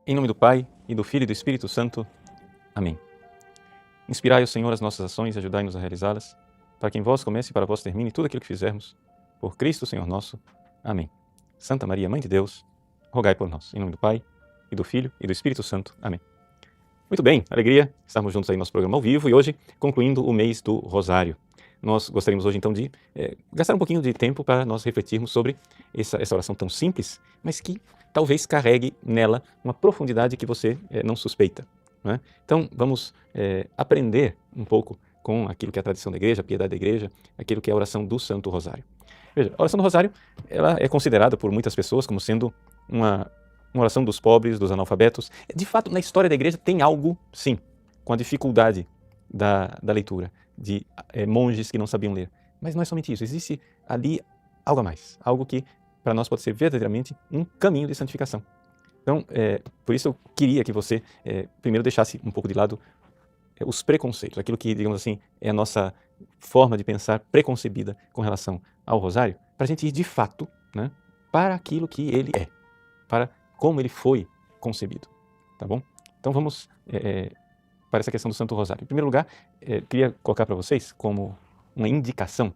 Em nome do Pai, e do Filho e do Espírito Santo. Amém. Inspirai, o Senhor, as nossas ações e ajudai-nos a realizá-las, para que em vós comece e para vós termine tudo aquilo que fizermos. Por Cristo, Senhor nosso. Amém. Santa Maria, Mãe de Deus, rogai por nós. Em nome do Pai, e do Filho e do Espírito Santo. Amém. Muito bem, alegria estarmos juntos aí no nosso programa ao vivo e hoje concluindo o mês do Rosário. Nós gostaríamos hoje então de gastar um pouquinho de tempo para nós refletirmos sobre essa oração tão simples, mas que talvez carregue nela uma profundidade que você não suspeita. Não é? Então vamos aprender um pouco com aquilo que é a tradição da igreja, a piedade da igreja, aquilo que é a oração do Santo Rosário. Veja, a oração do Rosário ela é considerada por muitas pessoas como sendo uma oração dos pobres, dos analfabetos. De fato, na história da igreja tem algo, sim, com a dificuldade da leitura, de monges que não sabiam ler. Mas não é somente isso, existe ali algo a mais, algo que para nós pode ser verdadeiramente um caminho de santificação. Então, por isso eu queria que você primeiro deixasse um pouco de lado os preconceitos, aquilo que, digamos assim, é a nossa forma de pensar preconcebida com relação ao Rosário, para a gente ir de fato, né, para aquilo que ele é, para como ele foi concebido, tá bom? Então vamos para essa questão do Santo Rosário. Em primeiro lugar, queria colocar para vocês como uma indicação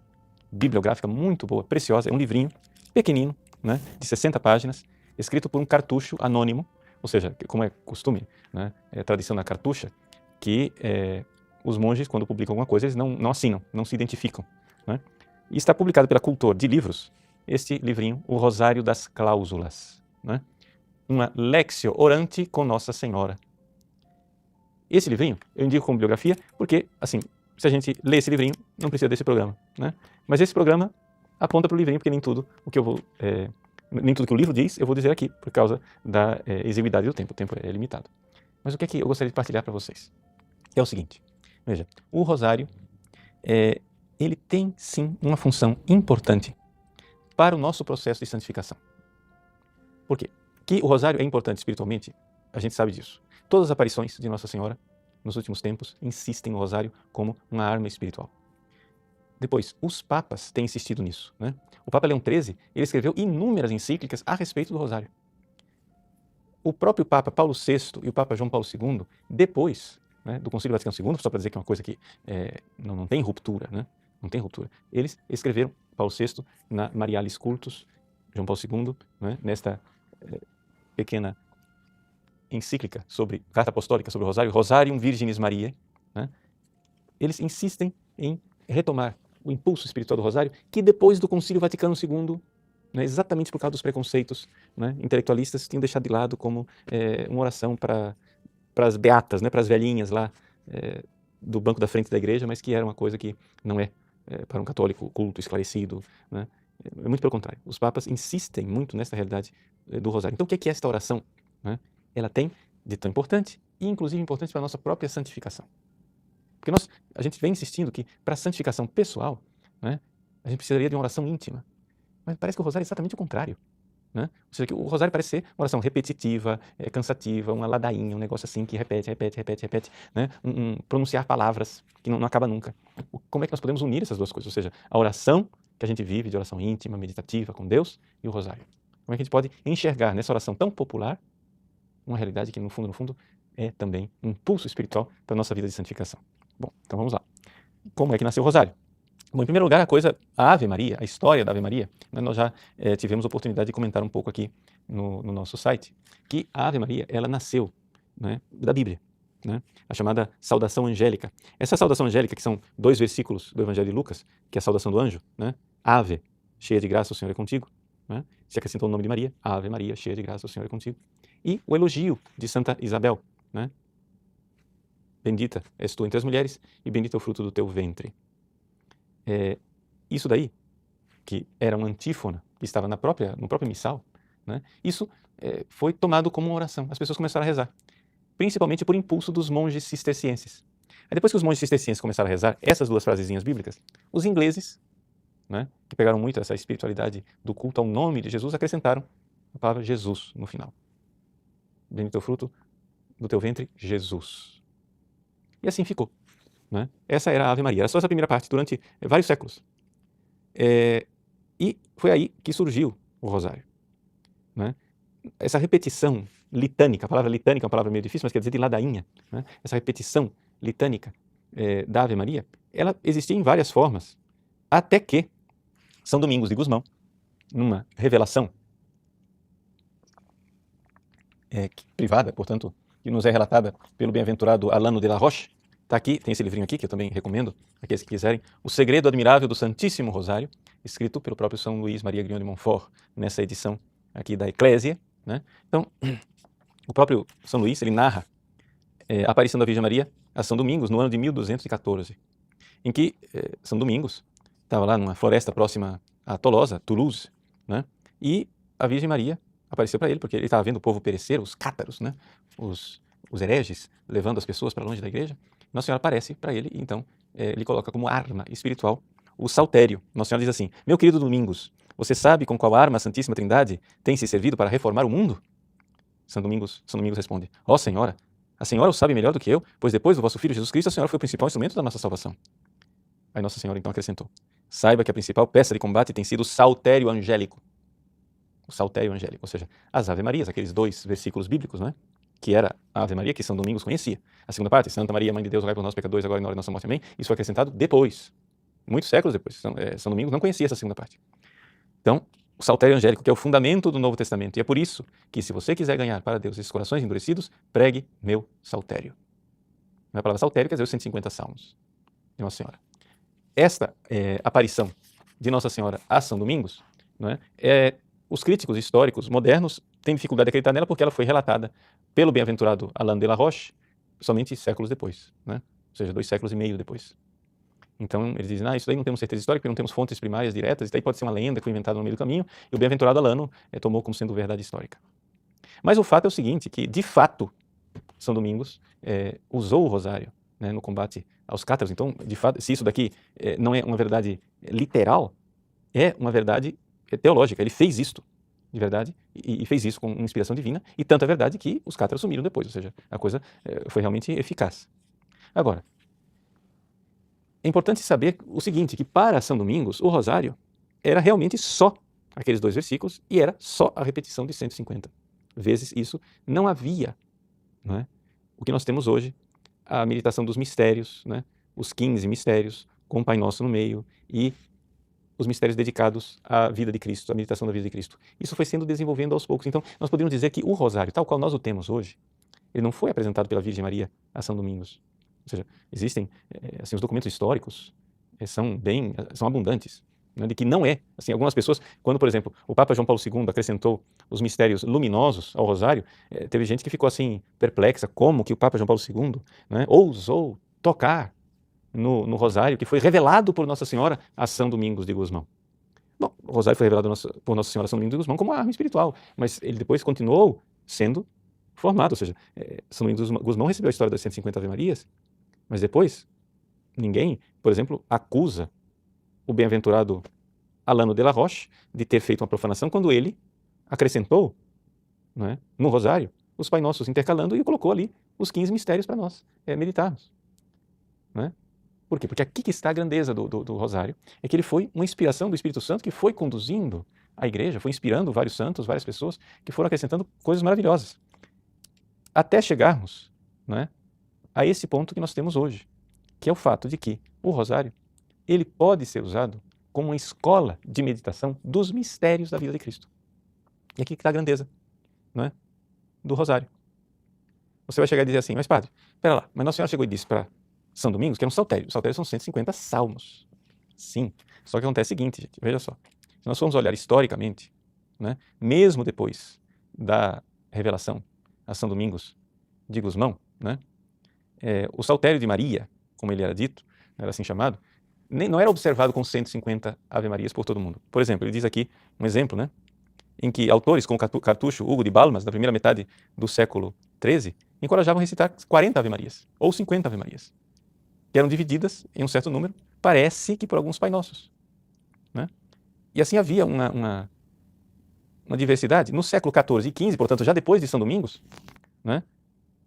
bibliográfica muito boa, preciosa, é um livrinho pequenino, né, de 60 páginas, escrito por um cartucho anônimo, ou seja, como é costume, né, é tradição da cartucha, que os monges, quando publicam alguma coisa, eles não assinam, não se identificam. Né? E está publicado pela Cultor de Livros, este livrinho, O Rosário das Cláusulas, né? Uma Lexio Orante com Nossa Senhora. Esse livrinho eu indico como bibliografia porque, assim, se a gente lê esse livrinho, não precisa desse programa, né? Mas esse programa aponta para o livrinho, porque nem tudo o que eu vou... nem tudo que o livro diz, eu vou dizer aqui, por causa da exiguidade do tempo. O tempo é limitado. Mas o que é que eu gostaria de partilhar para vocês? É o seguinte, veja, o Rosário, ele tem sim uma função importante para o nosso processo de santificação. Por quê? Que o Rosário é importante espiritualmente, a gente sabe disso. Todas as aparições de Nossa Senhora, nos últimos tempos, insistem no Rosário como uma arma espiritual. Depois, os papas têm insistido nisso, né? O Papa Leão XIII, ele escreveu inúmeras encíclicas a respeito do Rosário. O próprio Papa Paulo VI e o Papa João Paulo II, depois, né, do Concílio Vaticano II, só para dizer que é uma coisa que não tem ruptura, né? Não tem ruptura. Eles escreveram, Paulo VI, na Marialis Cultus, João Paulo II, né, nesta pequena encíclica sobre, carta apostólica sobre o Rosário, Rosarium Virginis Mariae, né? Eles insistem em retomar o impulso espiritual do Rosário, que depois do Concílio Vaticano II, né, exatamente por causa dos preconceitos, né, intelectualistas, tinham deixado de lado como uma oração para as beatas, né, para as velhinhas lá do banco da frente da igreja, mas que era uma coisa que não é para um católico culto, esclarecido, né? É muito pelo contrário. Os papas insistem muito nessa realidade do Rosário. Então, o que é esta oração? Né? Ela tem de tão importante, e inclusive importante para a nossa própria santificação. Porque a gente vem insistindo que para a santificação pessoal, né, a gente precisaria de uma oração íntima. Mas parece que o Rosário é exatamente o contrário. Né? Ou seja, que o Rosário parece ser uma oração repetitiva, cansativa, uma ladainha, um negócio assim que repete, né? Pronunciar palavras que não acaba nunca. Como é que nós podemos unir essas duas coisas? Ou seja, a oração que a gente vive de oração íntima, meditativa com Deus e o Rosário. Como é que a gente pode enxergar nessa oração tão popular uma realidade que, no fundo, é também um impulso espiritual para a nossa vida de santificação? Bom, então vamos lá. Como é que nasceu o Rosário? Bom, em primeiro lugar, a Ave Maria, a história da Ave Maria, né, nós já tivemos a oportunidade de comentar um pouco aqui no nosso site, que a Ave Maria, ela nasceu, né, da Bíblia, né, a chamada saudação angélica. Essa saudação angélica, que são 2 versículos do Evangelho de Lucas, que é a saudação do anjo, né, Ave, cheia de graça, o Senhor é contigo, né, se acrescentou o nome de Maria, Ave Maria, cheia de graça, o Senhor é contigo. E o elogio de Santa Isabel, né, bendita és tu entre as mulheres e bendito é o fruto do teu ventre. Isso daí, que era uma antífona, que estava no próprio missal, né, isso foi tomado como uma oração. As pessoas começaram a rezar, principalmente por impulso dos monges cistercienses. Aí depois que os monges cistercienses começaram a rezar essas 2 frasezinhas bíblicas, os ingleses, né, que pegaram muito essa espiritualidade do culto ao nome de Jesus, acrescentaram a palavra Jesus no final. Bendito é o fruto do teu ventre, Jesus. E assim ficou. Né? Essa era a Ave Maria, era só essa primeira parte durante vários séculos. E foi aí que surgiu o Rosário. Né? Essa repetição litânica. A palavra litânica é uma palavra meio difícil, mas quer dizer de ladainha, né? Essa repetição litânica da Ave Maria, ela existia em várias formas, até que São Domingos de Gusmão, numa revelação privada, portanto, que nos é relatada pelo bem-aventurado Alano de la Roche, está aqui, tem esse livrinho aqui que eu também recomendo, aqueles que quiserem, O Segredo Admirável do Santíssimo Rosário, escrito pelo próprio São Luís Maria Grignon de Montfort, nessa edição aqui da Eclésia, né? Então, o próprio São Luís, ele narra a aparição da Virgem Maria a São Domingos, no ano de 1214, em que São Domingos estava lá numa floresta próxima a Tolosa, Toulouse, né? E a Virgem Maria apareceu para ele, porque ele estava vendo o povo perecer, os cátaros, né? Os hereges, levando as pessoas para longe da igreja. Nossa Senhora aparece para ele e então ele coloca como arma espiritual o saltério. Nossa Senhora diz assim: meu querido Domingos, você sabe com qual arma a Santíssima Trindade tem se servido para reformar o mundo? São Domingos responde: ó Senhora, a Senhora o sabe melhor do que eu, pois depois do vosso Filho Jesus Cristo, a Senhora foi o principal instrumento da nossa salvação. Aí Nossa Senhora então acrescentou: saiba que a principal peça de combate tem sido o saltério angélico. O saltério angélico, ou seja, as Ave Marias, aqueles 2 versículos bíblicos, né? Que era a Ave Maria, que São Domingos conhecia. A segunda parte, Santa Maria, Mãe de Deus, rogai por nós pecadores, agora e na hora de nossa morte, amém. Isso foi acrescentado depois, muitos séculos depois. São Domingos não conhecia essa segunda parte. Então, o saltério angélico, que é o fundamento do Novo Testamento. E é por isso que, se você quiser ganhar para Deus esses corações endurecidos, pregue meu saltério. A palavra saltério quer dizer os 150 salmos de Nossa Senhora. Esta aparição de Nossa Senhora a São Domingos, não é, os críticos históricos modernos têm dificuldade de acreditar nela porque ela foi relatada pelo bem-aventurado Alain de la Roche somente séculos depois, né? Ou seja, 2 séculos e meio depois. Então eles dizem: isso daí não temos certeza histórica, porque não temos fontes primárias diretas, isso daí pode ser uma lenda que foi inventada no meio do caminho, e o bem-aventurado Alano tomou como sendo verdade histórica. Mas o fato é o seguinte, que de fato São Domingos usou o rosário, né, no combate aos cátaros. Então, de fato, se isso daqui não é uma verdade literal, é uma verdade teológica. Ele fez isto de verdade e fez isso com inspiração divina, e tanto é verdade que os cátaros sumiram depois, ou seja, a coisa foi realmente eficaz. Agora, é importante saber o seguinte, que para São Domingos o rosário era realmente só aqueles 2 versículos e era só a repetição de 150 vezes isso. Não havia, não é, o que nós temos hoje, a meditação dos mistérios, né, os 15 mistérios, com o Pai Nosso no meio, e os mistérios dedicados à vida de Cristo, à meditação da vida de Cristo. Isso foi sendo desenvolvendo aos poucos. Então, nós poderíamos dizer que o rosário, tal qual nós o temos hoje, ele não foi apresentado pela Virgem Maria a São Domingos. Ou seja, existem, assim, os documentos históricos são abundantes, né, de que não é, assim, algumas pessoas, quando, por exemplo, o Papa João Paulo II acrescentou os mistérios luminosos ao rosário, teve gente que ficou assim perplexa, como que o Papa João Paulo II, né, ousou tocar no rosário que foi revelado por Nossa Senhora a São Domingos de Gusmão. Bom, o rosário foi revelado por Nossa Senhora a São Domingos de Gusmão como uma arma espiritual, mas ele depois continuou sendo formado, ou seja, São Domingos de Gusmão recebeu a história das 150 Ave Marias, mas depois ninguém, por exemplo, acusa o bem-aventurado Alano de la Roche de ter feito uma profanação quando ele acrescentou, não é, no rosário os Pai Nossos intercalando e colocou ali os 15 mistérios para nós meditarmos. Não é? Por quê? Porque aqui que está a grandeza do rosário, é que ele foi uma inspiração do Espírito Santo que foi conduzindo a igreja, foi inspirando vários santos, várias pessoas que foram acrescentando coisas maravilhosas, até chegarmos, não é, a esse ponto que nós temos hoje, que é o fato de que o rosário ele pode ser usado como uma escola de meditação dos mistérios da vida de Cristo. E aqui que está a grandeza, não é, do rosário. Você vai chegar e dizer assim: mas padre, espera lá, mas Nossa Senhora chegou e disse para São Domingos que era um saltério. O saltério são 150 salmos. Sim, só que acontece o seguinte, gente, veja só. Se nós formos olhar historicamente, né, mesmo depois da revelação a São Domingos de Gusmão, né, o saltério de Maria, como ele era dito, era assim chamado, não era observado com 150 Ave Marias por todo mundo. Por exemplo, ele diz aqui um exemplo, né, em que autores como Cartucho Hugo de Balmas, da primeira metade do século XIII, encorajavam a recitar 40 Ave Marias, ou 50 Ave Marias, que eram divididas em um certo número, parece que por alguns Pai Nossos, né? E assim havia uma diversidade. No século XIV e XV, portanto, já depois de São Domingos, né,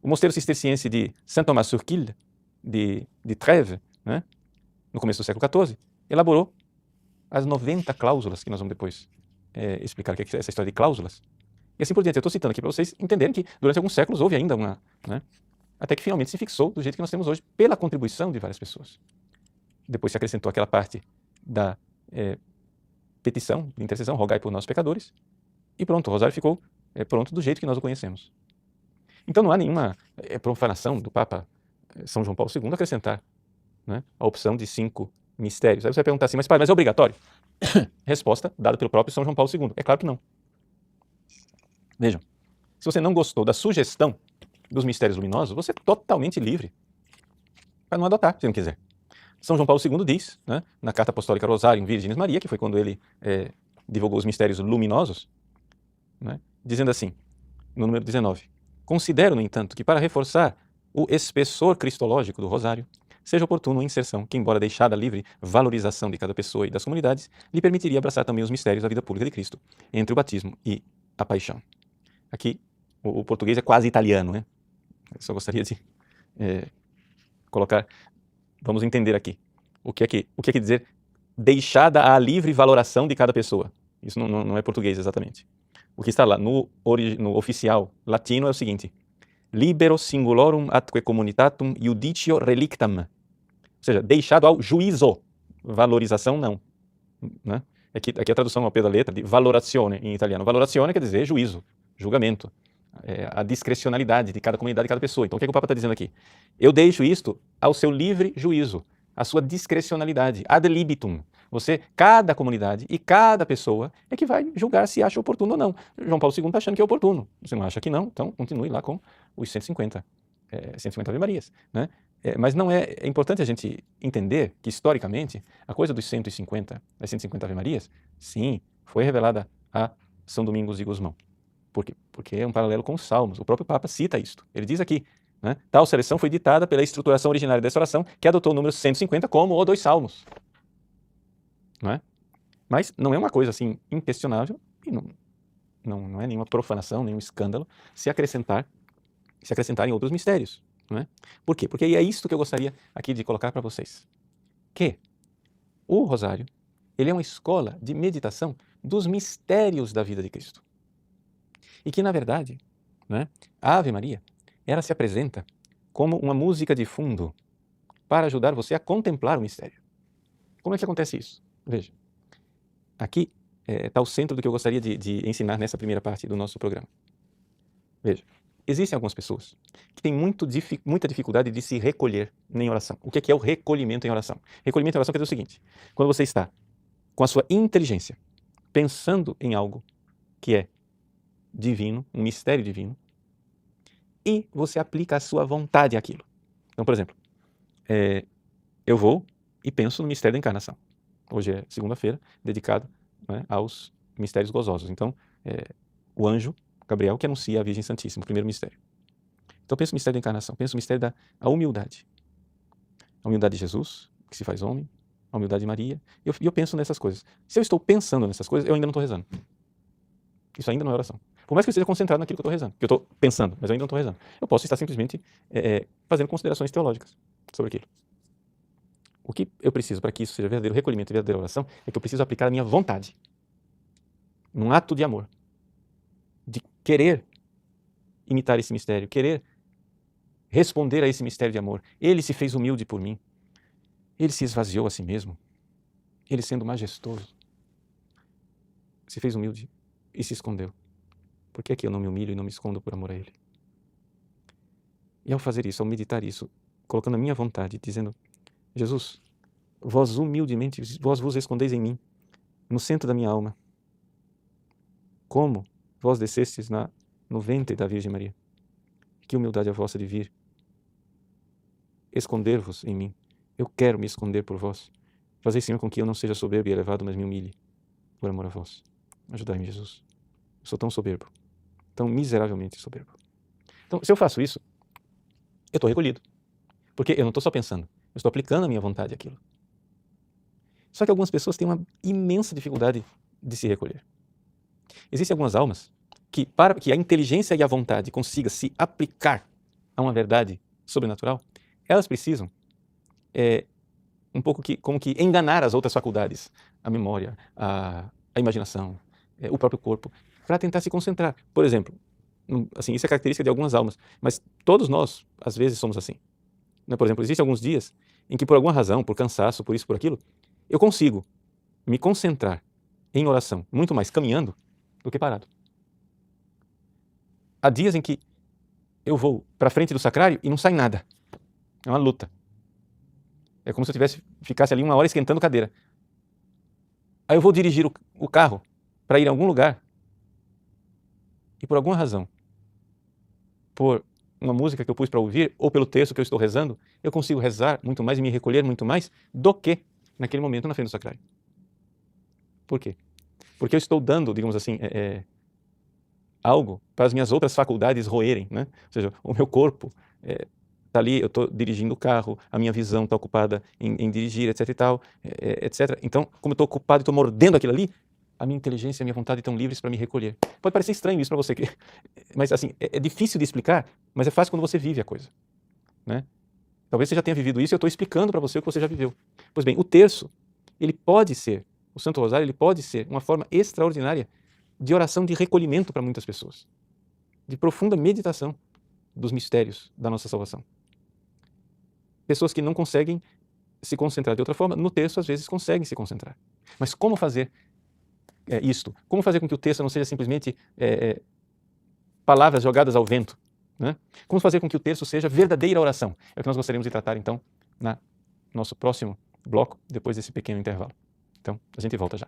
o mosteiro cisterciense de Saint-Thomas-sur-Quille, de Trèves, né, no começo do século XIV, elaborou as 90 cláusulas, que nós vamos depois explicar o que é essa história de cláusulas, e assim por diante. Eu estou citando aqui para vocês entenderem que durante alguns séculos houve ainda uma, né, até que finalmente se fixou do jeito que nós temos hoje, pela contribuição de várias pessoas. Depois se acrescentou aquela parte da petição, de intercessão, rogai por nós pecadores, e pronto, o rosário ficou pronto do jeito que nós o conhecemos. Então não há nenhuma profanação do Papa São João Paulo II acrescentar, né, a opção de 5 mistérios. Aí você vai perguntar assim, mas pai, mas é obrigatório? Resposta dada pelo próprio São João Paulo II. É claro que não. Vejam, se você não gostou da sugestão dos mistérios luminosos, você é totalmente livre para não adotar, se não quiser. São João Paulo II diz, né, na Carta Apostólica Rosarium Virginis Maria, que foi quando ele divulgou os mistérios luminosos, né, dizendo assim, no número 19, considero, no entanto, que para reforçar o espessor cristológico do rosário, seja oportuno a inserção que, embora deixada a livre valorização de cada pessoa e das comunidades, lhe permitiria abraçar também os mistérios da vida pública de Cristo, entre o batismo e a paixão. Aqui, o português é quase italiano, né? Eu só gostaria de colocar, vamos entender aqui, o que é que dizer deixada a livre valoração de cada pessoa. Isso não é português exatamente. O que está lá no oficial latino é o seguinte, libero singulorum atque communitatum iudicio relictam, ou seja, deixado ao juízo, valorização não, né? Aqui a tradução ao pé da letra de valorazione em italiano, valorazione quer dizer juízo, julgamento, a discrecionalidade de cada comunidade, de cada pessoa. Então o que o Papa está dizendo aqui? Eu deixo isto ao seu livre juízo, à sua discrecionalidade, ad libitum. Cada comunidade e cada pessoa é que vai julgar se acha oportuno ou não. João Paulo II está achando que é oportuno. Você não acha que não? Então continue lá com os 150 Ave Marias, né? Mas não é importante a gente entender que, historicamente, a coisa dos 150 Ave Marias, sim, foi revelada a São Domingos de Gusmão. Por quê? Porque é um paralelo com os Salmos. O próprio Papa cita isto. Ele diz aqui, né, tal seleção foi ditada pela estruturação originária dessa oração, que adotou o número 150 como o dos Salmos. Não é? Mas não é uma coisa assim inquestionável e não é nenhuma profanação, nenhum escândalo se acrescentarem outros mistérios. Não é? Por quê? Porque é isto que eu gostaria aqui de colocar para vocês. Que o Rosário, ele é uma escola de meditação dos mistérios da vida de Cristo. E que, na verdade, né, a Ave Maria, ela se apresenta como uma música de fundo para ajudar você a contemplar o mistério. Como é que acontece isso? Veja, aqui está o centro do que eu gostaria de ensinar nessa primeira parte do nosso programa. Veja, existem algumas pessoas que têm muita dificuldade de se recolher em oração. O que é o recolhimento em oração? Recolhimento em oração quer dizer o seguinte, quando você está com a sua inteligência pensando em algo que é divino, um mistério divino, e você aplica a sua vontade àquilo. Então, por exemplo, eu vou e penso no mistério da encarnação. Hoje é segunda-feira, dedicado, né, aos mistérios gozosos. Então, o anjo Gabriel que anuncia a Virgem Santíssima, o primeiro mistério. Então, penso no mistério da encarnação, penso no mistério da humildade. A humildade de Jesus, que se faz homem, a humildade de Maria. E eu penso nessas coisas. Se eu estou pensando nessas coisas, eu ainda não estou rezando. Isso ainda não é oração. Por mais que eu esteja concentrado naquilo que eu estou rezando, que eu estou pensando, mas eu ainda não estou rezando. Eu posso estar simplesmente fazendo considerações teológicas sobre aquilo. O que eu preciso para que isso seja verdadeiro recolhimento e verdadeira oração é que eu preciso aplicar a minha vontade num ato de amor, de querer imitar esse mistério, querer responder a esse mistério de amor. Ele se fez humilde por mim. Ele se esvaziou a si mesmo. Ele, sendo majestoso, se fez humilde e se escondeu. Por que é que eu não me humilho e não me escondo por amor a Ele? E ao fazer isso, ao meditar isso, colocando a minha vontade, dizendo, Jesus, vós humildemente, vós vos escondeis em mim, no centro da minha alma. Como vós descestes no ventre da Virgem Maria. Que humildade a vossa de vir esconder-vos em mim. Eu quero me esconder por vós. Fazei, Senhor, com que eu não seja soberbo e elevado, mas me humilhe por amor a vós. Ajudai-me, Jesus. Eu sou tão soberbo, tão miseravelmente soberbo. Então, se eu faço isso, eu estou recolhido. Porque eu não estou só pensando, eu estou aplicando a minha vontade àquilo. Só que algumas pessoas têm uma imensa dificuldade de se recolher. Existem algumas almas que, para que a inteligência e a vontade consiga se aplicar a uma verdade sobrenatural, elas precisam um pouco como que enganar as outras faculdades, a memória, a imaginação, o próprio corpo, para tentar se concentrar. Por exemplo, assim, isso é característica de algumas almas, mas todos nós, às vezes, somos assim. Por exemplo, existem alguns dias em que, por alguma razão, por cansaço, por isso, por aquilo, eu consigo me concentrar em oração muito mais caminhando do que parado. Há dias em que eu vou para frente do sacrário e não sai nada. É uma luta. É como se eu ficasse ali 1 hora esquentando cadeira. Aí eu vou dirigir o carro para ir a algum lugar e, por alguma razão, por uma música que eu pus para ouvir ou pelo texto que eu estou rezando, eu consigo rezar muito mais e me recolher muito mais do que naquele momento na frente do sacrário. Por quê? Porque eu estou dando, digamos assim, algo para as minhas outras faculdades roerem, né? Ou seja, o meu corpo está ali, eu estou dirigindo o carro, a minha visão está ocupada em dirigir, etc e tal, etc. Então, como eu estou ocupado e estou mordendo aquilo ali, a minha inteligência e a minha vontade estão livres para me recolher. Pode parecer estranho isso para você, mas assim, é difícil de explicar, mas é fácil quando você vive a coisa, né? Talvez você já tenha vivido isso e eu estou explicando para você o que você já viveu. Pois bem, o terço, o Santo Rosário, ele pode ser uma forma extraordinária de oração de recolhimento para muitas pessoas, de profunda meditação dos mistérios da nossa salvação. Pessoas que não conseguem se concentrar de outra forma, no terço às vezes conseguem se concentrar. Mas como fazer isto? Como fazer com que o texto não seja simplesmente palavras jogadas ao vento, né? Como fazer com que o terço seja verdadeira oração? É o que nós gostaríamos de tratar então no nosso próximo bloco, depois desse pequeno intervalo. Então, a gente volta já.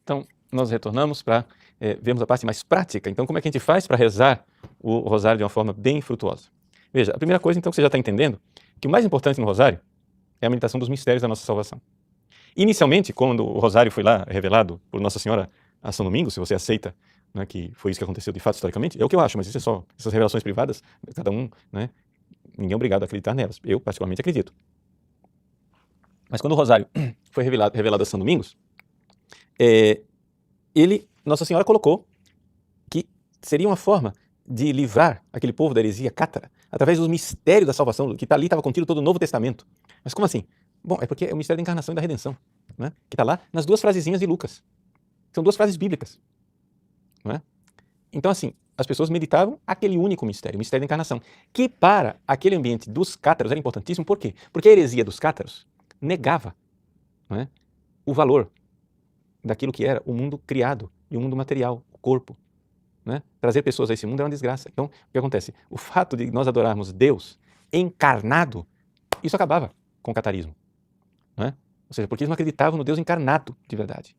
Então, nós retornamos para vermos a parte mais prática. Então, como é que a gente faz para rezar o rosário de uma forma bem frutuosa? Veja, a primeira coisa, então, que você já está entendendo, que o mais importante no rosário é a meditação dos mistérios da nossa salvação. Inicialmente, quando o rosário foi lá revelado por Nossa Senhora a São Domingos, se você aceita, né, que foi isso que aconteceu de fato historicamente, é o que eu acho, mas isso é só essas revelações privadas, cada um, né, ninguém é obrigado a acreditar nelas. Eu, particularmente, acredito. Mas quando o rosário foi revelado a São Domingos, Nossa Senhora colocou que seria uma forma de livrar aquele povo da heresia cátara através do mistério da salvação, que ali estava contido todo o Novo Testamento. Mas como assim? Bom, é porque é o mistério da encarnação e da redenção, né? Que está lá nas 2 frasezinhas de Lucas. São 2 frases bíblicas, não é? Então, assim, as pessoas meditavam aquele único mistério, o mistério da encarnação, que para aquele ambiente dos cátaros era importantíssimo. Por quê? Porque a heresia dos cátaros negava, não é, o valor daquilo que era o mundo criado e o mundo material, o corpo, né? Trazer pessoas a esse mundo é uma desgraça. Então, o que acontece? O fato de nós adorarmos Deus encarnado, isso acabava com o catarismo, né? Ou seja, porque eles não acreditavam no Deus encarnado de verdade.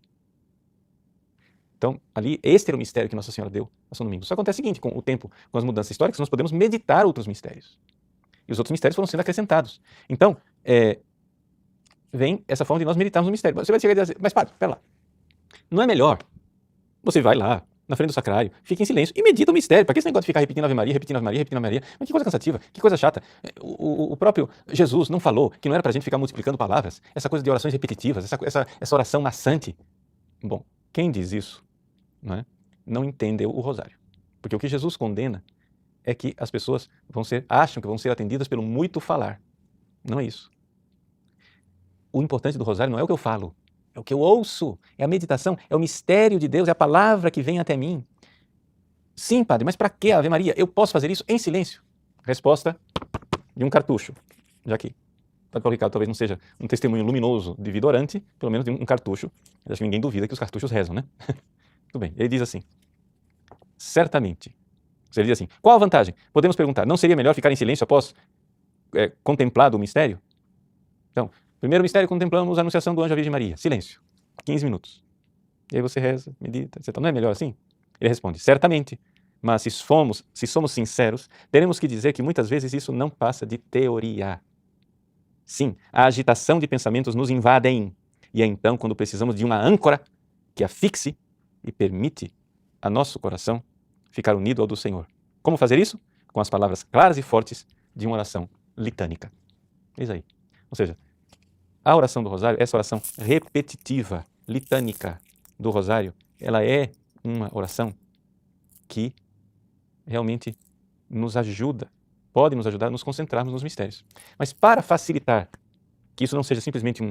Então, ali, este era o mistério que Nossa Senhora deu a São Domingos. Só acontece o seguinte, com o tempo, com as mudanças históricas, nós podemos meditar outros mistérios. E os outros mistérios foram sendo acrescentados. Então, vem essa forma de nós meditarmos no mistério. Você vai chegar e dizer, mas pera lá, não é melhor? Você vai lá, na frente do sacrário, fica em silêncio e medita o mistério. Para que esse negócio de ficar repetindo Ave Maria, repetindo Ave Maria, repetindo Ave Maria? Mas que coisa cansativa, que coisa chata. O próprio Jesus não falou que não era para a gente ficar multiplicando palavras? Essa coisa de orações repetitivas, essa oração maçante. Bom, quem diz isso, não entendeu o rosário. Porque o que Jesus condena é que as pessoas acham que vão ser atendidas pelo muito falar. Não é isso. O importante do rosário não é o que eu falo, é o que eu ouço, é a meditação, é o mistério de Deus, é a palavra que vem até mim. Sim, padre, mas para que Ave Maria? Eu posso fazer isso em silêncio? Resposta de um cartucho. Já que o Ricardo talvez não seja um testemunho luminoso de vida orante, pelo menos de um cartucho. Eu acho que ninguém duvida que os cartuchos rezam, né? Tudo bem. Ele diz assim, certamente. Ele diz assim, qual a vantagem? Podemos perguntar, não seria melhor ficar em silêncio após contemplado o mistério? Então, primeiro mistério, contemplamos a anunciação do anjo à Virgem Maria. Silêncio. 15 minutos. E aí você reza, medita, etc. Não é melhor assim? Ele responde, certamente. Mas se somos sinceros, teremos que dizer que muitas vezes isso não passa de teoria. Sim, a agitação de pensamentos nos invadem. E é então quando precisamos de uma âncora que a fixe e permite a nosso coração ficar unido ao do Senhor. Como fazer isso? Com as palavras claras e fortes de uma oração litânica. Eis aí. Ou seja, a oração do rosário, essa oração repetitiva, litânica do rosário, ela é uma oração que realmente nos ajuda, pode nos ajudar a nos concentrarmos nos mistérios. Mas para facilitar que isso não seja simplesmente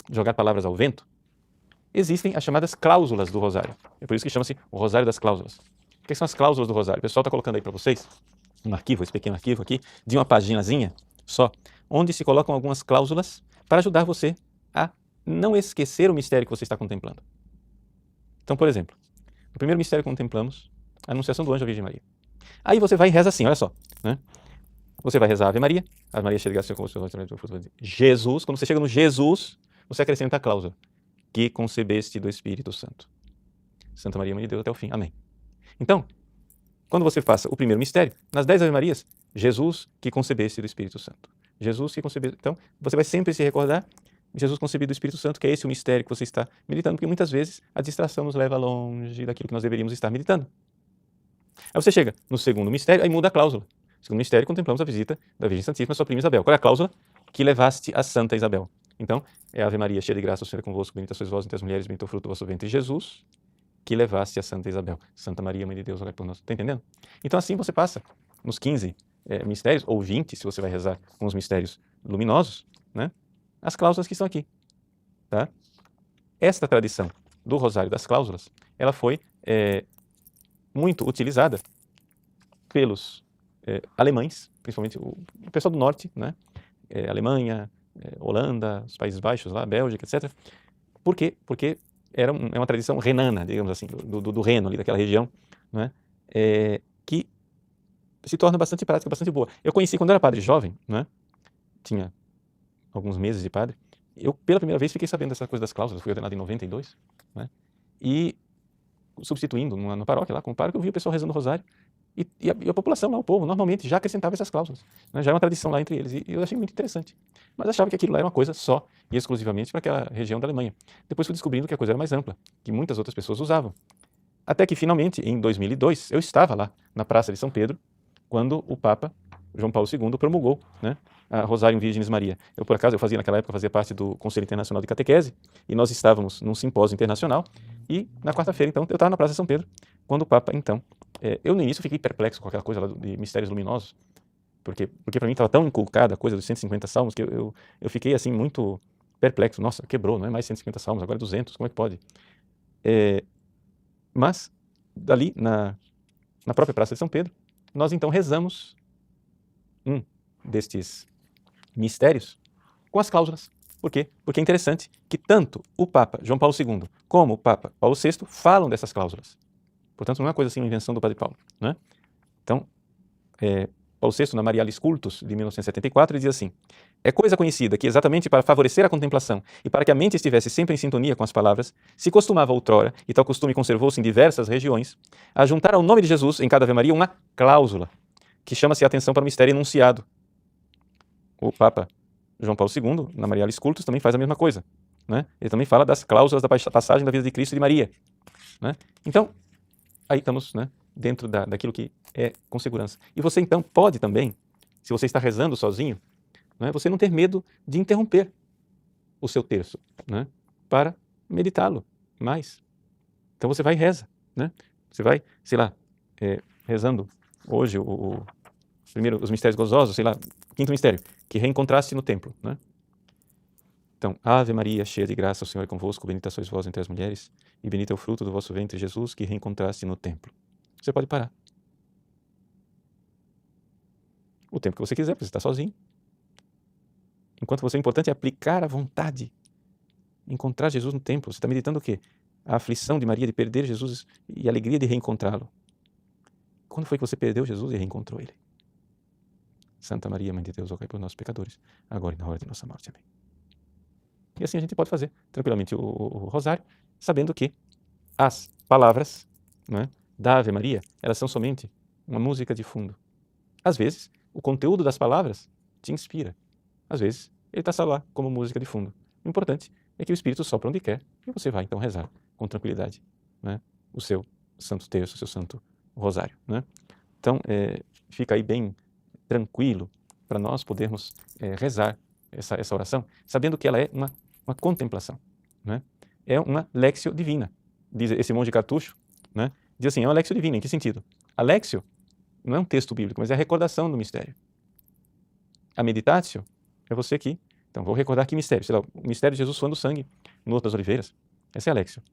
jogar palavras ao vento, existem as chamadas cláusulas do rosário. É por isso que chama-se o rosário das cláusulas. O que são as cláusulas do rosário? O pessoal está colocando aí para vocês um arquivo, esse pequeno arquivo aqui, de uma paginazinha só, onde se colocam algumas cláusulas para ajudar você a não esquecer o mistério que você está contemplando. Então, por exemplo, o primeiro mistério que contemplamos, a Anunciação do Anjo à Virgem Maria. Aí você vai e reza assim, olha só, né? Você vai rezar a Ave Maria cheia de graça, com o Senhor, Jesus, quando você chega no Jesus, você acrescenta a cláusula, que concebeste do Espírito Santo. Santa Maria, Mãe de Deus, até o fim. Amém. Então, quando você faça o primeiro mistério, nas 10 Ave Marias, Jesus que concebeste do Espírito Santo. Jesus que concebeste. Então, você vai sempre se recordar Jesus concebido do Espírito Santo, que é esse o mistério que você está meditando, porque muitas vezes a distração nos leva longe daquilo que nós deveríamos estar meditando. Aí você chega no segundo mistério, aí muda a cláusula. No segundo mistério, contemplamos a visita da Virgem Santíssima, sua prima Isabel. Qual é a cláusula? Que levaste a Santa Isabel. Então, é Ave Maria, cheia de graça, o Senhor é convosco, bendita sois vós entre as mulheres, bendito o fruto do vosso ventre, Jesus, que levaste a Santa Isabel. Santa Maria, Mãe de Deus, rogai por nós. Está entendendo? Então, assim você passa nos 15 mistérios, ou 20, se você vai rezar com os mistérios luminosos, né? As cláusulas que estão aqui. Tá? Esta tradição do Rosário das Cláusulas, ela foi muito utilizada pelos alemães, principalmente o pessoal do norte, né? Alemanha, Holanda, os Países Baixos, lá, Bélgica, etc. Por quê? Porque é uma tradição renana, digamos assim, do Reno, ali, daquela região, né? Que se torna bastante prática, bastante boa. Eu conheci quando eu era padre jovem, né? Tinha alguns meses de padre. Eu, pela primeira vez, fiquei sabendo dessa coisa das cláusulas. Fui ordenado em 92, né? E substituindo na paróquia lá com o padre, eu vi o pessoal rezando o rosário. E a população lá, o povo, normalmente já acrescentava essas cláusulas, né? Já é uma tradição lá entre eles. E eu achei muito interessante. Mas achava que aquilo lá era uma coisa só e exclusivamente para aquela região da Alemanha. Depois fui descobrindo que a coisa era mais ampla, que muitas outras pessoas usavam. Até que, finalmente, em 2002, eu estava lá na Praça de São Pedro, quando o Papa João Paulo II promulgou, né, a Rosarium Virginis Maria. Eu, por acaso, naquela época, fazia parte do Conselho Internacional de Catequese, e nós estávamos num simpósio internacional, e na quarta-feira, então, eu estava na Praça de São Pedro, quando o Papa, então, eu no início fiquei perplexo com aquela coisa lá de mistérios luminosos, porque para mim estava tão inculcada a coisa dos 150 salmos, que eu fiquei, assim, muito perplexo. Nossa, quebrou, não é mais 150 salmos, agora é 200, como é que pode? Mas, dali, na própria Praça de São Pedro, nós, então, rezamos um destes mistérios com as cláusulas. Por quê? Porque é interessante que tanto o Papa João Paulo II como o Papa Paulo VI falam dessas cláusulas. Portanto, não é uma coisa assim, uma invenção do Padre Paulo, né? Então, Paulo VI, na Marialis Cultus, de 1974, ele diz assim: é coisa conhecida que, exatamente para favorecer a contemplação e para que a mente estivesse sempre em sintonia com as palavras, se costumava outrora, e tal costume conservou-se em diversas regiões, a juntar ao nome de Jesus, em cada Ave Maria, uma cláusula, que chama-se a atenção para o mistério enunciado. O Papa João Paulo II, na Marialis Cultus, também faz a mesma coisa, né? Ele também fala das cláusulas da passagem da vida de Cristo e de Maria, né? Então, aí estamos, né, dentro daquilo que é com segurança. E você, então, pode também, se você está rezando sozinho, né, você não ter medo de interromper o seu terço, né, para meditá-lo mais. Então você vai e reza, né? Você vai, sei lá, rezando hoje primeiro os mistérios gozosos, sei lá, quinto mistério, que reencontraste no templo, né? Então, Ave Maria, cheia de graça, o Senhor é convosco, bendita sois vós entre as mulheres, e bendito é o fruto do vosso ventre, Jesus, que reencontraste no templo. Você pode parar. O tempo que você quiser, porque você está sozinho. Enquanto você, o importante é aplicar a vontade. Encontrar Jesus no templo. Você está meditando o quê? A aflição de Maria de perder Jesus e a alegria de reencontrá-lo. Quando foi que você perdeu Jesus e reencontrou ele? Santa Maria, Mãe de Deus, rogai por nós pecadores, agora e na hora de nossa morte. Amém. E assim a gente pode fazer tranquilamente o rosário, sabendo que as palavras, né, da Ave Maria, elas são somente uma música de fundo. Às vezes, o conteúdo das palavras te inspira. Às vezes, ele está só lá como música de fundo. O importante é que o Espírito sopra onde quer e você vai então rezar com tranquilidade, né, o seu santo terço, o seu santo rosário, né? Então, fica aí bem tranquilo para nós podermos rezar essa oração, sabendo que ela é uma contemplação, né? É uma Lectio Divina, diz esse monge cartucho, né? Diz assim, é uma Lectio Divina, em que sentido? A Lectio não é um texto bíblico, mas é a recordação do mistério. A Meditatio é você que, então vou recordar que mistério, sei lá, o mistério de Jesus suando sangue no Horto das Oliveiras. Essa é a Léxio.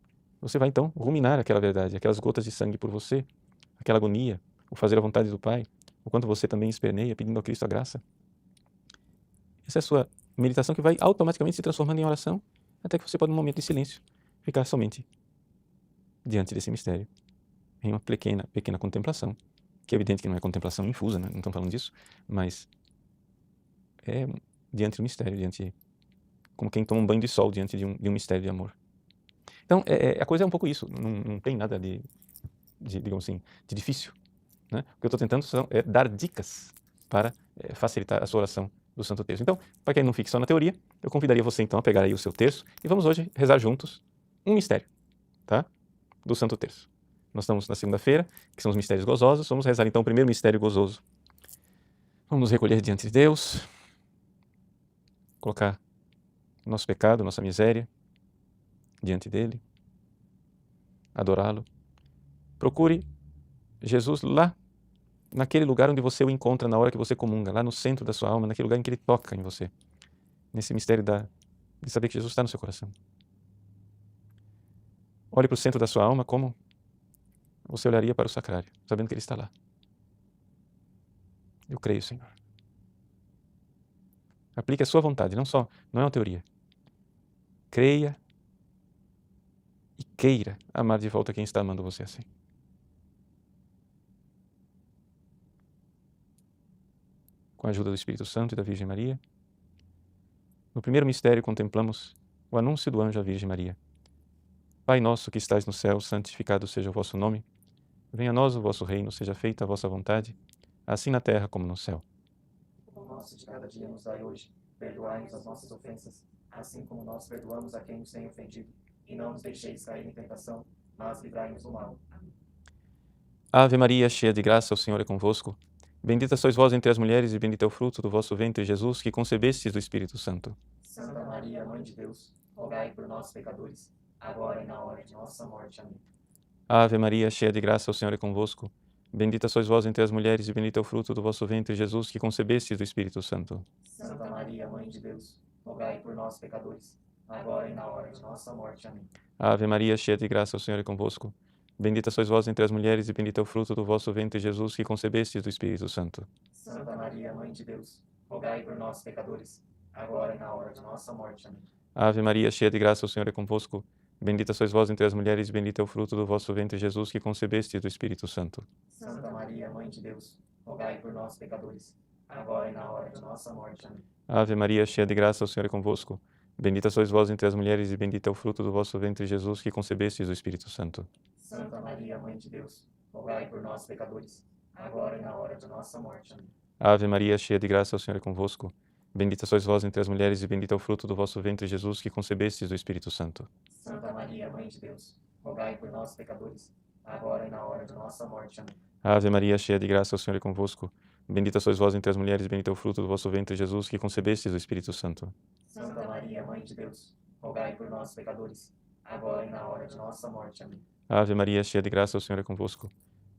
Você vai então ruminar aquela verdade, aquelas gotas de sangue por você, aquela agonia, o fazer a vontade do Pai, o quanto você também esperneia pedindo a Cristo a graça. Essa é a sua meditação que vai automaticamente se transformando em oração, até que você pode, num momento de silêncio, ficar somente diante desse mistério, em uma pequena contemplação, que é evidente que não é contemplação infusa, né? Não estamos falando disso, mas é diante do mistério, como quem toma um banho de sol diante de um mistério de amor. Então, a coisa é um pouco isso, não tem nada digamos assim, de difícil, né? O que eu estou tentando é dar dicas para facilitar a sua oração do Santo Terço. Então, para quem não fique só na teoria, eu convidaria você então a pegar aí o seu terço e vamos hoje rezar juntos um mistério, tá? Do Santo Terço. Nós estamos na segunda-feira, que são os mistérios gozosos. Vamos rezar então o primeiro mistério gozoso. Vamos nos recolher diante de Deus, colocar nosso pecado, nossa miséria diante dele, adorá-lo. Procure Jesus lá naquele lugar onde você o encontra na hora que você comunga, lá no centro da sua alma, naquele lugar em que ele toca em você, nesse mistério de saber que Jesus está no seu coração. Olhe para o centro da sua alma como você olharia para o sacrário, sabendo que ele está lá. Eu creio, Senhor. Aplique a sua vontade, não é uma teoria. Creia e queira amar de volta quem está amando você assim. Com a ajuda do Espírito Santo e da Virgem Maria, no primeiro mistério contemplamos o anúncio do anjo à Virgem Maria. Pai nosso que estais no céu, santificado seja o vosso nome. Venha a nós o vosso reino, seja feita a vossa vontade, assim na terra como no céu. O pão nosso de cada dia nos dai hoje. Perdoai-nos as nossas ofensas, assim como nós perdoamos a quem nos tem ofendido. E não nos deixeis cair em tentação, mas livrai-nos do mal. Ave Maria, cheia de graça, o Senhor é convosco. Bendita sois vós entre as mulheres e bendito é o fruto do vosso ventre, Jesus, que concebestes do Espírito Santo. Santa Maria, Mãe de Deus, rogai por nós, pecadores, agora e na hora de nossa morte. Amém. Ave Maria, cheia de graça, o Senhor é convosco. Bendita sois vós entre as mulheres e bendito é o fruto do vosso ventre, Jesus, que concebestes do Espírito Santo. Santa Maria, Mãe de Deus, rogai por nós, pecadores, agora e na hora de nossa morte. Amém. Ave Maria, cheia de graça, o Senhor é convosco. Bendita sois vós entre as mulheres e bendito é o fruto do vosso ventre, Jesus, que concebestes do Espírito Santo. Santa Maria, Mãe de Deus, rogai por nós, pecadores, agora e na hora de nossa morte. Amém. Ave Maria, cheia de graça, o Senhor é convosco. Bendita sois vós entre as mulheres e bendito é o fruto do vosso ventre, Jesus, que concebestes do Espírito Santo. Santa Maria, Mãe de Deus, rogai por nós, pecadores, agora e na hora de nossa morte. Amém. Ave Maria, cheia de graça, o Senhor é convosco. Bendita sois vós entre as mulheres e bendito é o fruto do vosso ventre, Jesus, que concebestes do Espírito Santo. Santa Maria, Mãe de Deus, rogai por nós, pecadores, agora e na hora de nossa morte. Amém. Ave Maria, cheia de graça, o Senhor é convosco. Bendita sois vós entre as mulheres e bendito é o fruto do vosso ventre, Jesus, que concebestes do Espírito Santo. Santa Maria, Mãe de Deus, rogai por nós, pecadores, agora e na hora de nossa morte. Amém. Ave Maria, cheia de graça, o Senhor é convosco. Bendita sois vós entre as mulheres e bendito é o fruto do vosso ventre, Jesus, que concebestes do Espírito Santo. Santa Maria, Mãe de Deus, rogai por nós, pecadores, agora e na hora de nossa morte. Amém. Ave Maria, cheia de graça, o Senhor é convosco.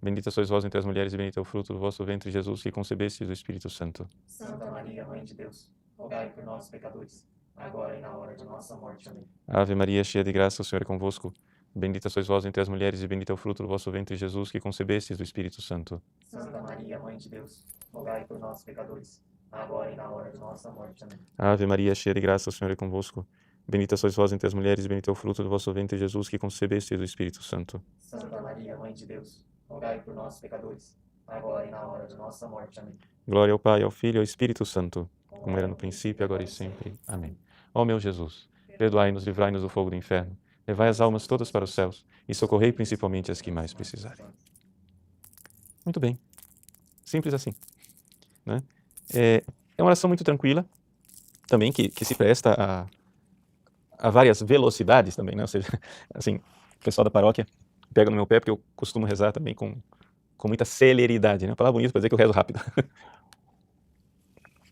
Bendita sois vós entre as mulheres e bendito é o fruto do vosso ventre, Jesus, que concebestes do Espírito Santo. Santa Maria, Mãe de Deus, rogai por nós, pecadores, agora e na hora de nossa morte. Amém. Ave Maria, cheia de graça, o Senhor é convosco. Bendita sois vós entre as mulheres e bendito é o fruto do vosso ventre, Jesus, que concebestes do Espírito Santo. Santa Maria, Mãe de Deus, rogai por nós, pecadores, agora e na hora de nossa morte. Amém. Ave Maria, cheia de graça, o Senhor é convosco. Bendita sois vós entre as mulheres e bendito é o fruto do vosso ventre, Jesus, que concebestes do Espírito Santo. Santa Maria, Mãe de Deus, rogai por nós, pecadores, agora e na hora de nossa morte. Amém. Glória ao Pai, ao Filho e ao Espírito Santo, como era no princípio, agora e sempre. Amém. Ó meu Jesus, perdoai-nos, livrai-nos do fogo do inferno, levai as almas todas para os céus e socorrei principalmente as que mais precisarem. Muito bem. Simples assim, né? É uma oração muito tranquila, também que se presta a várias velocidades também, né? Ou seja, assim, o pessoal da paróquia pega no meu pé porque eu costumo rezar também com muita celeridade, né? Uma palavra bonita para dizer que eu rezo rápido.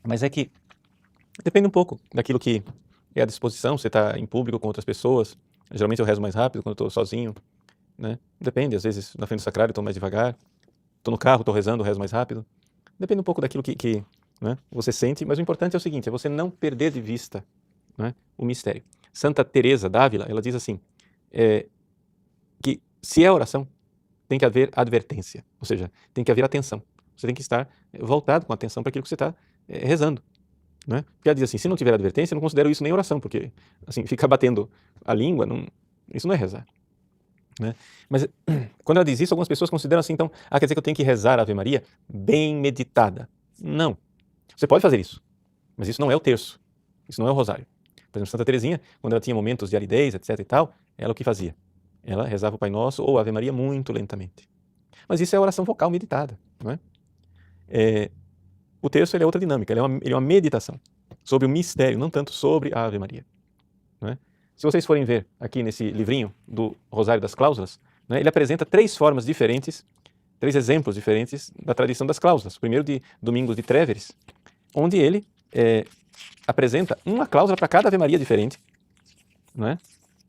Mas é que depende um pouco daquilo que é a disposição, você está em público com outras pessoas, geralmente eu rezo mais rápido quando estou sozinho, né? Depende, às vezes na frente do sacrário estou mais devagar, estou no carro, estou rezando, rezo mais rápido. Depende um pouco daquilo que né, você sente, mas o importante é o seguinte, é você não perder de vista, né, o mistério. Santa Teresa d'Ávila, ela diz assim, que se é oração, tem que haver advertência, ou seja, tem que haver atenção. Você tem que estar voltado com atenção para aquilo que você está rezando. Né? Porque ela diz assim, se não tiver advertência, eu não considero isso nem oração, porque assim, ficar batendo a língua, isso não é rezar. Né? Mas quando ela diz isso, algumas pessoas consideram assim, então, quer dizer que eu tenho que rezar a Ave Maria bem meditada. Não. Você pode fazer isso, mas isso não é o terço, isso não é o rosário. Por exemplo, Santa Teresinha, quando ela tinha momentos de aridez, etc e tal, ela o que fazia? Ela rezava o Pai Nosso ou a Ave Maria muito lentamente. Mas isso é oração vocal meditada. Não é? O terço ele é outra dinâmica, ele é uma meditação sobre o mistério, não tanto sobre a Ave Maria. Não é? Se vocês forem ver aqui nesse livrinho do Rosário das Cláusulas, né, ele apresenta 3 formas diferentes, 3 exemplos diferentes da tradição das cláusulas. O primeiro de Domingos de Tréveres, onde ele apresenta uma cláusula para cada Ave Maria diferente, não é?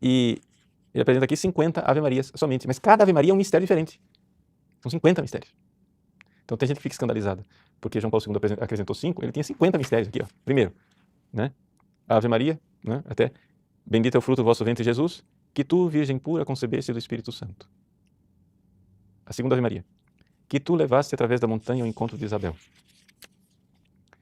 E ele apresenta aqui 50 Ave Marias somente, mas cada Ave Maria é um mistério diferente. São 50 mistérios. Então tem gente que fica escandalizada, porque João Paulo II acrescentou 5, ele tinha 50 mistérios aqui. Ó. Primeiro, né? A Ave Maria, né? Até bendito é o fruto do vosso ventre, Jesus, que tu, Virgem pura, concebeste do Espírito Santo. A segunda Ave Maria, que tu levaste através da montanha ao encontro de Isabel.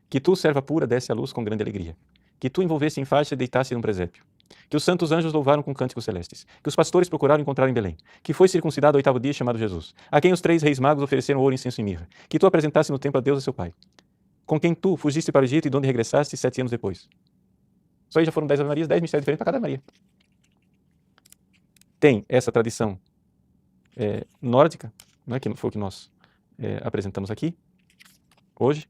Que tu, serva pura, desce à luz com grande alegria. Que tu envolveste em faixa e deitaste num presépio. Que os santos anjos louvaram com cânticos celestes. Que os pastores procuraram encontrar em Belém. Que foi circuncidado ao 8º dia chamado Jesus. A quem os 3 reis magos ofereceram ouro, incenso e mirra. Que tu apresentaste no templo a Deus a seu Pai. Com quem tu fugiste para o Egito e de onde regressaste 7 anos depois. Só aí já foram 10 Ave Marias, 10 mistérios diferentes para cada Ave Maria. Tem essa tradição nórdica, né, que foi o que nós apresentamos aqui hoje.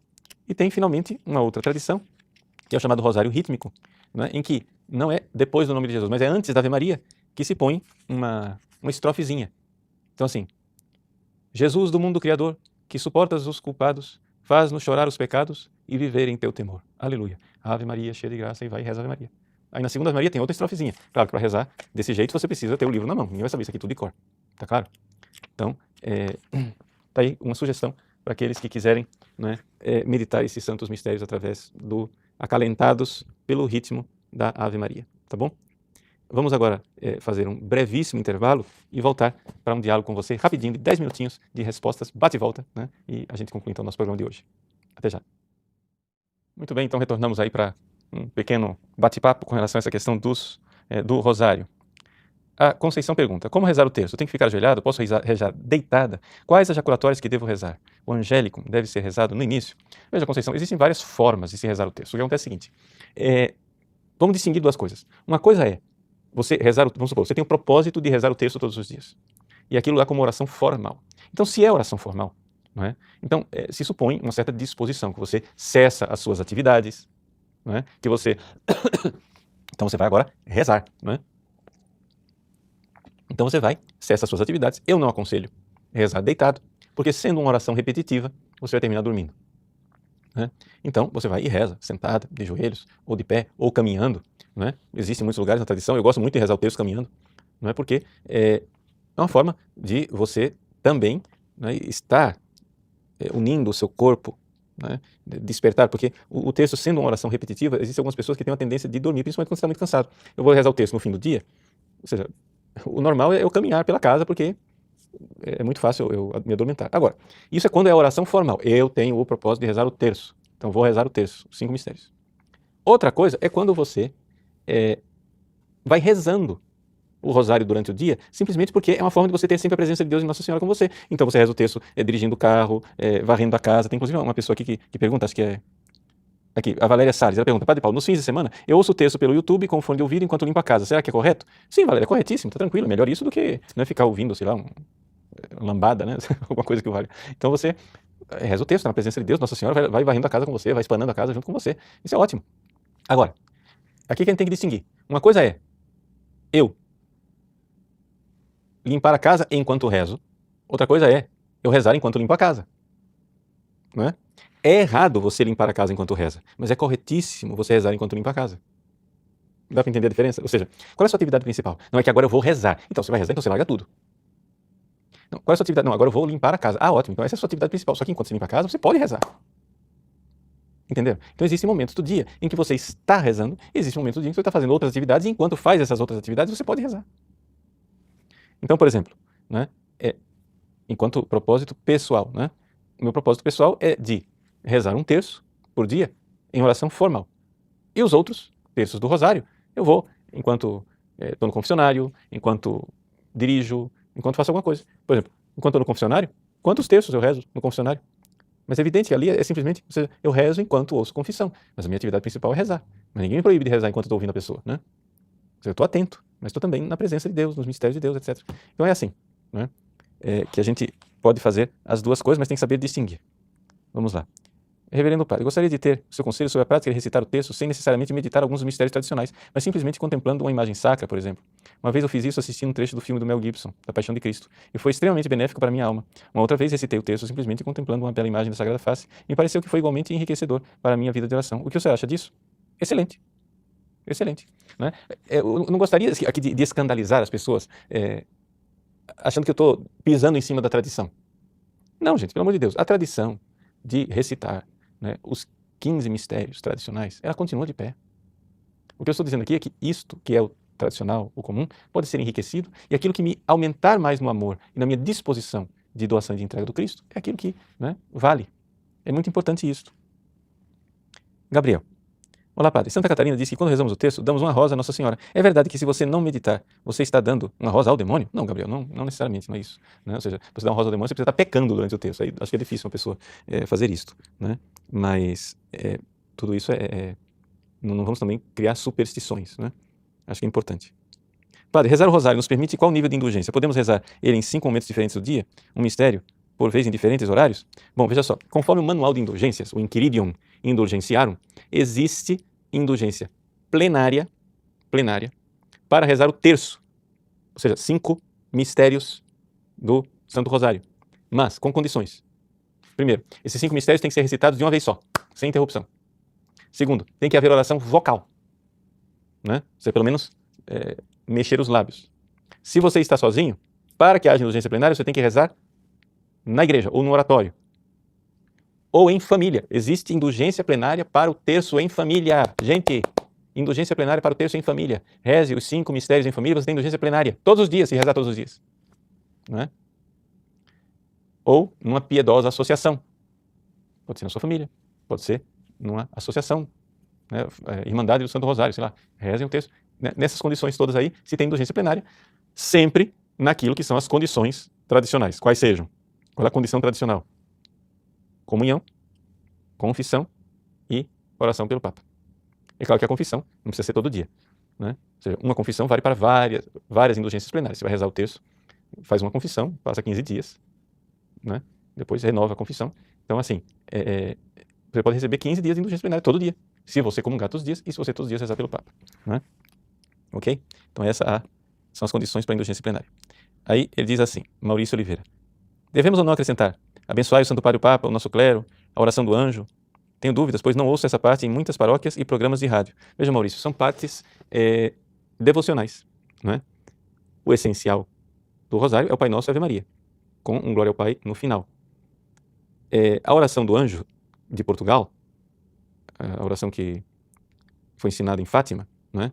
E tem, finalmente, uma outra tradição, que é o chamado rosário rítmico, né, em que não é depois do nome de Jesus, mas é antes da Ave Maria, que se põe uma estrofezinha. Então, assim, Jesus do mundo criador, que suportas os culpados, faz-nos chorar os pecados e viver em teu temor. Aleluia. Ave Maria, cheia de graça, e vai e reza a Ave Maria. Aí na segunda Ave Maria tem outra estrofezinha. Claro que para rezar desse jeito você precisa ter o livro na mão. Ninguém vai saber isso aqui tudo de cor. Tá claro? Então, tá aí uma sugestão para aqueles que quiserem, né, meditar esses santos mistérios através acalentados pelo ritmo da Ave Maria. Tá bom? Vamos agora fazer um brevíssimo intervalo e voltar para um diálogo com você, rapidinho, de 10 minutinhos de respostas, bate e volta, né? E a gente conclui então o nosso programa de hoje. Até já. Muito bem, então retornamos aí para um pequeno bate-papo com relação a essa questão do rosário. A Conceição pergunta, como rezar o terço? Tem que ficar ajoelhado? Posso rezar deitada? Quais as jaculatórias que devo rezar? O angélico deve ser rezado no início? Veja, Conceição, existem várias formas de se rezar o terço. O que acontece é o seguinte, vamos distinguir 2 coisas. Uma coisa é você rezar, vamos supor, você tem o propósito de rezar o terço todos os dias. E aquilo lá como oração formal. Então, se é oração formal, não é? Então, se supõe uma certa disposição, que você cessa as suas atividades, não é? Que você... Então, você vai agora rezar, não é? Então, você vai, cessa as suas atividades. Eu não aconselho rezar deitado, porque sendo uma oração repetitiva, você vai terminar dormindo. Né? Então, você vai e reza, sentada, de joelhos, ou de pé, ou caminhando. Né? Existem muitos lugares na tradição, eu gosto muito de rezar o terço caminhando, não é? Porque é uma forma de você também, né, estar unindo o seu corpo, né, despertar, porque o terço sendo uma oração repetitiva, existem algumas pessoas que têm uma tendência de dormir, principalmente quando você está muito cansado. Eu vou rezar o terço no fim do dia, ou seja, o normal é eu caminhar pela casa, porque é muito fácil eu me adormentar. Agora, isso é quando é a oração formal. Eu tenho o propósito de rezar o terço, então vou rezar o terço, 5 mistérios. Outra coisa é quando você vai rezando o rosário durante o dia, simplesmente porque é uma forma de você ter sempre a presença de Deus e Nossa Senhora com você. Então você reza o terço dirigindo o carro, varrendo a casa. Tem inclusive uma pessoa aqui que pergunta, acho que é... Aqui, a Valéria Salles, ela pergunta, Padre Paulo, nos fins de semana eu ouço o terço pelo YouTube com fone de ouvido enquanto limpo a casa. Será que é correto? Sim, Valéria, é corretíssimo, tá tranquilo. Melhor isso do que ficar ouvindo, sei lá, lambada, né? Alguma coisa que valha. Então você reza o terço, na presença de Deus, Nossa Senhora vai varrendo a casa com você, vai espanando a casa junto com você. Isso é ótimo. Agora, aqui que a gente tem que distinguir. Uma coisa é eu limpar a casa enquanto rezo. Outra coisa é eu rezar enquanto limpo a casa. Não é? É errado você limpar a casa enquanto reza, mas é corretíssimo você rezar enquanto limpa a casa. Dá para entender a diferença? Ou seja, qual é a sua atividade principal? Não é que agora eu vou rezar. Então você vai rezar, então você larga tudo. Não, qual é a sua atividade? Não, agora eu vou limpar a casa. Ah, ótimo, então essa é a sua atividade principal. Só que enquanto você limpa a casa, você pode rezar. Entendeu? Então existem momentos do dia em que você está rezando, existem momentos do dia em que você está fazendo outras atividades, e enquanto faz essas outras atividades, você pode rezar. Então, por exemplo, né, enquanto propósito pessoal, né, o meu propósito pessoal é de rezar 1 terço por dia em oração formal. E os outros terços do rosário eu vou enquanto estou no confessionário, enquanto dirijo, enquanto faço alguma coisa. Por exemplo, enquanto estou no confessionário, quantos terços eu rezo no confessionário? Mas é evidente que ali é simplesmente, ou seja, eu rezo enquanto ouço confissão, mas a minha atividade principal é rezar. Mas ninguém me proíbe de rezar enquanto estou ouvindo a pessoa, né? Eu estou atento, mas estou também na presença de Deus, nos mistérios de Deus, etc. Então é assim, né? Que a gente pode fazer as duas coisas, mas tem que saber distinguir. Vamos lá. Reverendo Padre, eu gostaria de ter o seu conselho sobre a prática de recitar o texto sem necessariamente meditar alguns dos mistérios tradicionais, mas simplesmente contemplando uma imagem sacra, por exemplo. Uma vez eu fiz isso assistindo um trecho do filme do Mel Gibson, Da Paixão de Cristo, e foi extremamente benéfico para a minha alma. Uma outra vez recitei o texto simplesmente contemplando uma bela imagem da Sagrada Face, e me pareceu que foi igualmente enriquecedor para a minha vida de oração. O que você acha disso? Excelente. Excelente. Né? Eu não gostaria aqui de escandalizar as pessoas, achando que eu estou pisando em cima da tradição. Não, gente, pelo amor de Deus. A tradição de recitar, né, os 15 mistérios tradicionais, ela continua de pé. O que eu estou dizendo aqui é que isto, que é o tradicional, o comum, pode ser enriquecido, e aquilo que me aumentar mais no amor e na minha disposição de doação e de entrega do Cristo, é aquilo que, né, vale. É muito importante isto. Gabriel. Olá, Padre. Santa Catarina diz que quando rezamos o texto, damos uma rosa a Nossa Senhora. É verdade que se você não meditar, você está dando uma rosa ao demônio? Não, Gabriel, não necessariamente, não é isso. Né? Ou seja, você dá uma rosa ao demônio, você precisa estar pecando durante o texto. Aí acho que é difícil uma pessoa fazer isto. Né? Mas tudo isso não vamos também criar superstições. Né? Acho que é importante. Padre, rezar o rosário nos permite qual nível de indulgência? Podemos rezar ele em 5 momentos diferentes do dia? Um mistério, por vez em diferentes horários? Bom, veja só, conforme o manual de indulgências, o Inquiridium Indulgenciarum, existe indulgência plenária para rezar o terço, ou seja, 5 mistérios do Santo Rosário, mas com condições. Primeiro, esses 5 mistérios têm que ser recitados de uma vez só, sem interrupção. Segundo, tem que haver oração vocal, né? Você pelo menos mexer os lábios. Se você está sozinho, para que haja indulgência plenária, você tem que rezar na igreja ou no oratório. Ou em família. Existe indulgência plenária para o terço em família. Gente, indulgência plenária para o terço em família. Reze os 5 mistérios em família, você tem indulgência plenária. Todos os dias, se rezar todos os dias. Não é? Ou numa piedosa associação. Pode ser na sua família, pode ser numa associação, né? Irmandade do Santo Rosário, sei lá. Rezem o terço. Nessas condições todas aí, se tem indulgência plenária, sempre naquilo que são as condições tradicionais. Quais sejam? Qual é a condição tradicional? Comunhão, confissão e oração pelo Papa. É claro que a confissão não precisa ser todo dia. Né? Ou seja, uma confissão vale para várias indulgências plenárias. Você vai rezar o terço, faz uma confissão, passa 15 dias, né? Depois renova a confissão. Então, assim, você pode receber 15 dias de indulgência plenária todo dia, se você comungar todos os dias e se você todos os dias rezar pelo Papa. Né? Ok? Então, essas são as condições para a indulgência plenária. Aí ele diz assim, Maurício Oliveira: devemos ou não acrescentar: abençoai o Santo Padre o Papa, o nosso clero, a oração do anjo? Tenho dúvidas, pois não ouço essa parte em muitas paróquias e programas de rádio. Veja, Maurício, são partes devocionais. Né? O essencial do rosário é o Pai Nosso e a Ave Maria, com um Glória ao Pai no final. A oração do anjo de Portugal, a oração que foi ensinada em Fátima, né?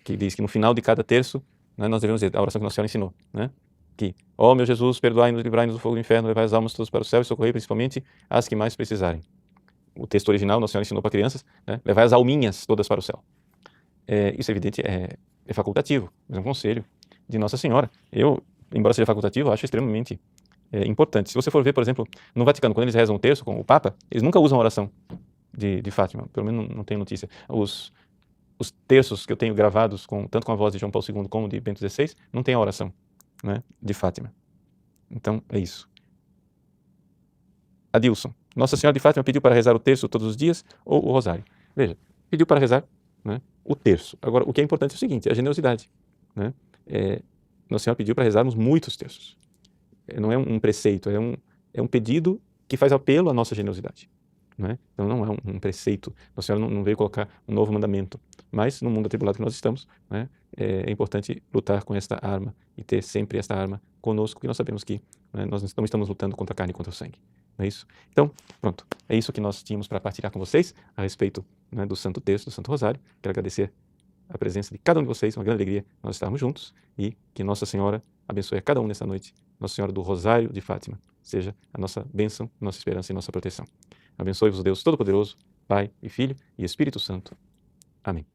Que diz que no final de cada terço, né, nós devemos dizer a oração que Nossa Senhora ensinou, né? Que, ó meu Jesus, perdoai-nos, livrai-nos do fogo do inferno, levai as almas todas para o céu e socorrei principalmente as que mais precisarem. O texto original, Nossa Senhora ensinou para crianças, né? Levai as alminhas todas para o céu. Isso, evidente, é facultativo, mas é um conselho de Nossa Senhora. Eu, embora seja facultativo, acho extremamente importante. Se você for ver, por exemplo, no Vaticano, quando eles rezam um terço com o Papa, eles nunca usam a oração de Fátima, pelo menos não tenho notícia. Os terços que eu tenho gravados, tanto com a voz de João Paulo II como de Bento XVI, não tem a oração, né, de Fátima. Então, é isso. Adilson: Nossa Senhora de Fátima pediu para rezar o terço todos os dias ou o rosário? Veja, pediu para rezar, né, o terço. Agora, o que é importante é o seguinte, a generosidade. Né? Nossa Senhora pediu para rezarmos muitos terços. Não é um preceito, é um pedido que faz apelo à nossa generosidade. Né? Então não é um preceito, Nossa Senhora não veio colocar um novo mandamento, mas no mundo atribulado que nós estamos, né, é importante lutar com esta arma e ter sempre esta arma conosco, porque nós sabemos que, né, nós não estamos lutando contra a carne e contra o sangue. Não é isso? Então, pronto, é isso que nós tínhamos para partilhar com vocês a respeito, né, do Santo Terço, do Santo Rosário. Quero agradecer a presença de cada um de vocês, uma grande alegria nós estarmos juntos e que Nossa Senhora abençoe a cada um nessa noite. Nossa Senhora do Rosário de Fátima seja a nossa bênção, nossa esperança e nossa proteção. Abençoe-vos o Deus Todo-Poderoso, Pai e Filho e Espírito Santo. Amém.